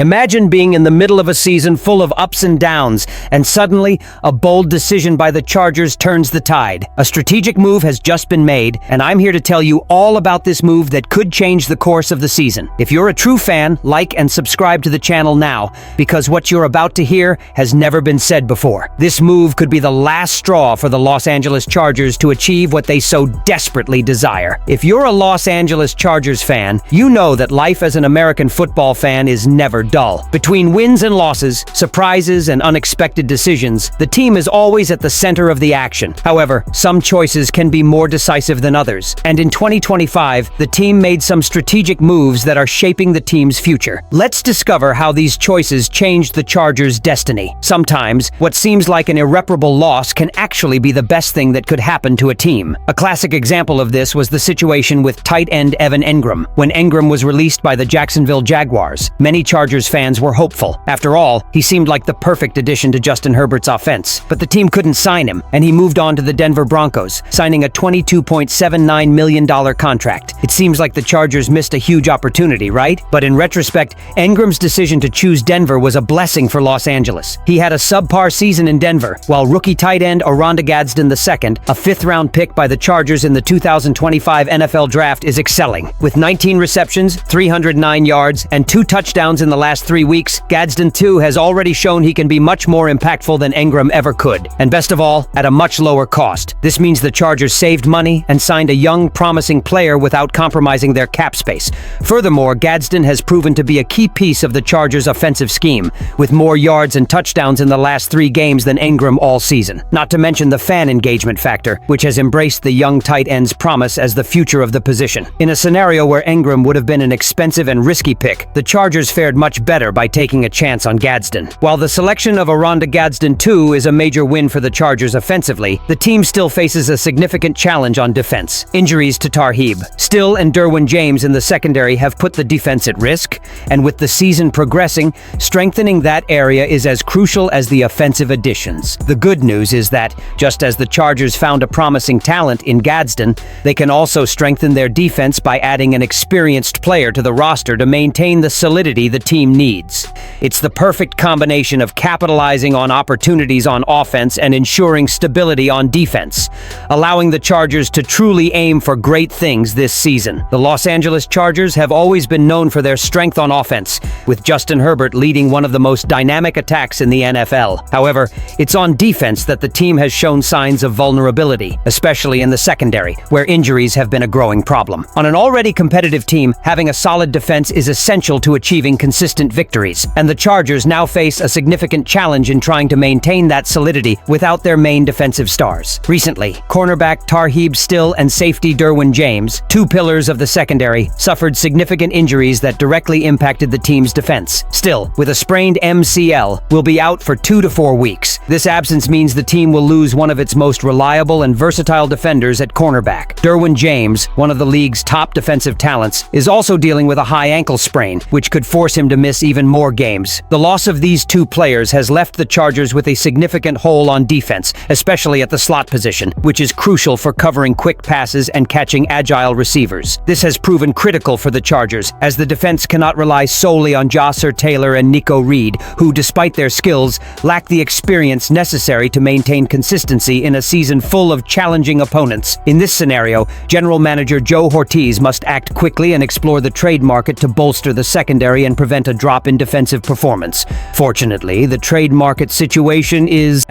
Imagine being in the middle of a season full of ups and downs, and suddenly, a bold decision by the Chargers turns the tide. A strategic move has just been made, and I'm here to tell you all about this move that could change the course of the season. If you're a true fan, like and subscribe to the channel now, because what you're about to hear has never been said before. This move could be the last straw for the Los Angeles Chargers to achieve what they so desperately desire. If you're a Los Angeles Chargers fan, you know that life as an American football fan is never dull. Between wins and losses, surprises and unexpected decisions, the team is always at the center of the action. However, some choices can be more decisive than others, and in 2025, the team made some strategic moves that are shaping the team's future. Let's discover how these choices changed the Chargers' destiny. Sometimes, what seems like an irreparable loss can actually be the best thing that could happen to a team. A classic example of this was the situation with tight end Evan Engram. When Engram was released by the Jacksonville Jaguars, many Chargers fans were hopeful. After all, he seemed like the perfect addition to Justin Herbert's offense. But the team couldn't sign him, and he moved on to the Denver Broncos, signing a $22.79 million contract. It seems like the Chargers missed a huge opportunity, right? But in retrospect, Engram's decision to choose Denver was a blessing for Los Angeles. He had a subpar season in Denver, while rookie tight end Gadston II, a fifth-round pick by the Chargers in the 2025 NFL Draft, is excelling. With 19 receptions, 309 yards, and 2 touchdowns in the last 3 weeks, Gadston II has already shown he can be much more impactful than Engram ever could. And best of all, at a much lower cost. This means the Chargers saved money and signed a young, promising player without compromising their cap space. Furthermore, Gadston has proven to be a key piece of the Chargers' offensive scheme, with more yards and touchdowns in the last 3 games than Engram all season. Not to mention the fan engagement factor, which has embraced the young tight end's promise as the future of the position. In a scenario where Engram would have been an expensive and risky pick, the Chargers fared much better by taking a chance on Gadsden. While the selection of Gadston II is a major win for the Chargers offensively, the team still faces a significant challenge on defense. Injuries to Tarheeb, Still and Derwin James in the secondary have put the defense at risk, and with the season progressing, strengthening that area is as crucial as the offensive additions. The good news is that, just as the Chargers found a promising talent in Gadsden, they can also strengthen their defense by adding an experienced player to the roster to maintain the solidity the team needs. It's the perfect combination of capitalizing on opportunities on offense and ensuring stability on defense, allowing the Chargers to truly aim for great things this season. The Los Angeles Chargers have always been known for their strength on offense, with Justin Herbert leading one of the most dynamic attacks in the NFL. However, it's on defense that the team has shown signs of vulnerability, especially in the secondary, where injuries have been a growing problem. On an already competitive team, having a solid defense is essential to achieving consistent victories, and the Chargers now face a significant challenge in trying to maintain that solidity without their main defensive stars. Recently, cornerback Tarheeb Still and safety Derwin James, 2 pillars of the secondary, suffered significant injuries that directly impacted the team's defense. Still, with a sprained MCL, will be out for 2 to 4 weeks. This absence means the team will lose one of its most reliable and versatile defenders at cornerback. Derwin James, one of the league's top defensive talents, is also dealing with a high ankle sprain, which could force him to miss even more games. The loss of these 2 players has left the Chargers with a significant hole on defense, especially at the slot position, which is crucial for covering quick passes and catching agile receivers. This has proven critical for the Chargers, as the defense cannot rely solely on Josser Taylor and Nico Reed, who, despite their skills, lack the experience necessary to maintain consistency in a season full of challenging opponents. In this scenario, General Manager Joe Ortiz must act quickly and explore the trade market to bolster the secondary and prevent a drop in defensive performance. Fortunately, the trade market situation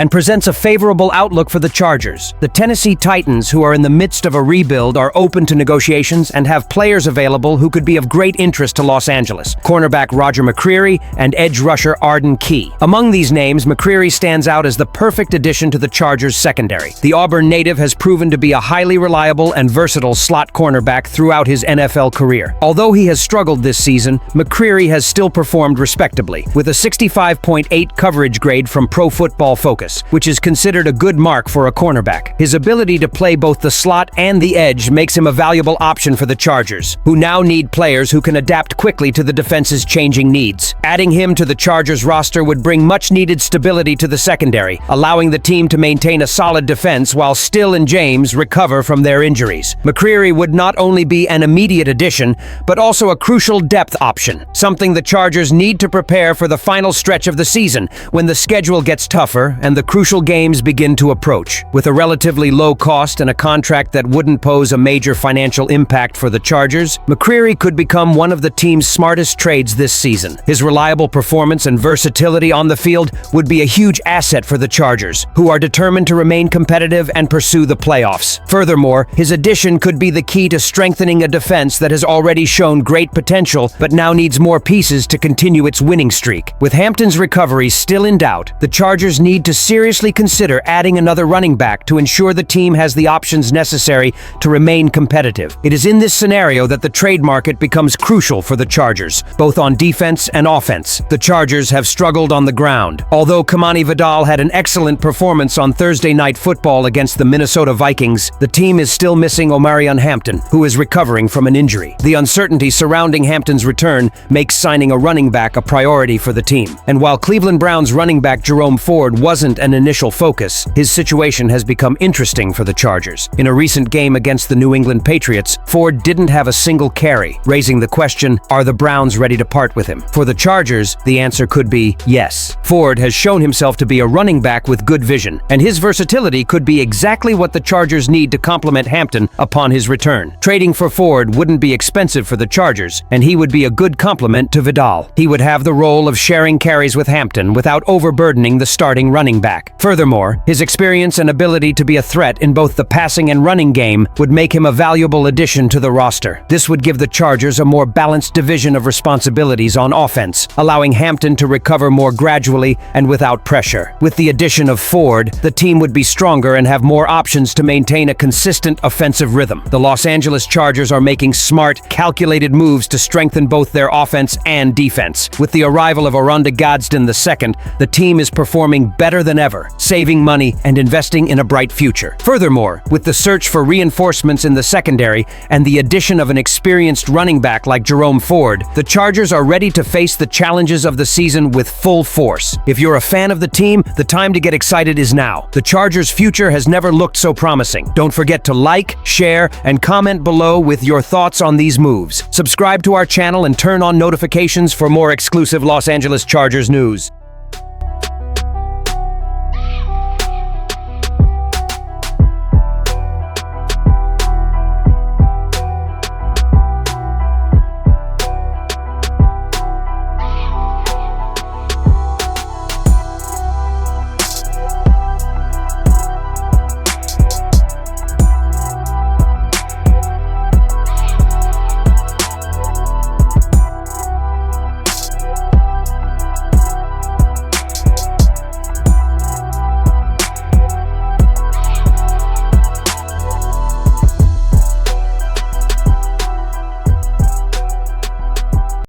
presents a favorable outlook for the Chargers. The Tennessee Titans, who are in the midst of a rebuild, are open to negotiations and have players available who could be of great interest to Los Angeles: cornerback Roger McCreary and edge rusher Arden Key. Among these names, McCreary stands out as the perfect addition to the Chargers' secondary. The Auburn native has proven to be a highly reliable and versatile slot cornerback throughout his NFL career. Although he has struggled this season, McCreary has still performed respectably, with a 65.8 coverage grade from Pro Football Focus, which is considered a good mark for a cornerback. His ability to play both the slot and the edge makes him a valuable option for the Chargers, who now need players who can adapt quickly to the defense's changing needs. Adding him to the Chargers roster would bring much-needed stability to the secondary secondary, allowing the team to maintain a solid defense while Still and James recover from their injuries. McCreary would not only be an immediate addition, but also a crucial depth option, something the Chargers need to prepare for the final stretch of the season, when the schedule gets tougher and the crucial games begin to approach. With a relatively low cost and a contract that wouldn't pose a major financial impact for the Chargers, McCreary could become one of the team's smartest trades this season. His reliable performance and versatility on the field would be a huge asset for the Chargers, who are determined to remain competitive and pursue the playoffs. Furthermore, his addition could be the key to strengthening a defense that has already shown great potential but now needs more pieces to continue its winning streak. With Hampton's recovery still in doubt, the Chargers need to seriously consider adding another running back to ensure the team has the options necessary to remain competitive. It is in this scenario that the trade market becomes crucial for the Chargers, both on defense and offense. The Chargers have struggled on the ground. Although Kamani Vidal had an excellent performance on Thursday Night Football against the Minnesota Vikings, the team is still missing Omarion Hampton, who is recovering from an injury. The uncertainty surrounding Hampton's return makes signing a running back a priority for the team. And while Cleveland Browns running back Jerome Ford wasn't an initial focus, his situation has become interesting for the Chargers. In a recent game against the New England Patriots, Ford didn't have a single carry, raising the question, are the Browns ready to part with him? For the Chargers, the answer could be yes. Ford has shown himself to be a running back with good vision, and his versatility could be exactly what the Chargers need to complement Hampton upon his return. Trading for Ford wouldn't be expensive for the Chargers, and he would be a good complement to Vidal. He would have the role of sharing carries with Hampton without overburdening the starting running back. Furthermore, his experience and ability to be a threat in both the passing and running game would make him a valuable addition to the roster. This would give the Chargers a more balanced division of responsibilities on offense, allowing Hampton to recover more gradually and without pressure. With the addition of Ford, the team would be stronger and have more options to maintain a consistent offensive rhythm. The Los Angeles Chargers are making smart, calculated moves to strengthen both their offense and defense. With the arrival of Gadston II, the team is performing better than ever, saving money and investing in a bright future. Furthermore, with the search for reinforcements in the secondary and the addition of an experienced running back like Jerome Ford, the Chargers are ready to face the challenges of the season with full force. If you're a fan of the team, the time to get excited is now. The Chargers' future has never looked so promising. Don't forget to like, share, and comment below with your thoughts on these moves. Subscribe to our channel and turn on notifications for more exclusive Los Angeles Chargers news.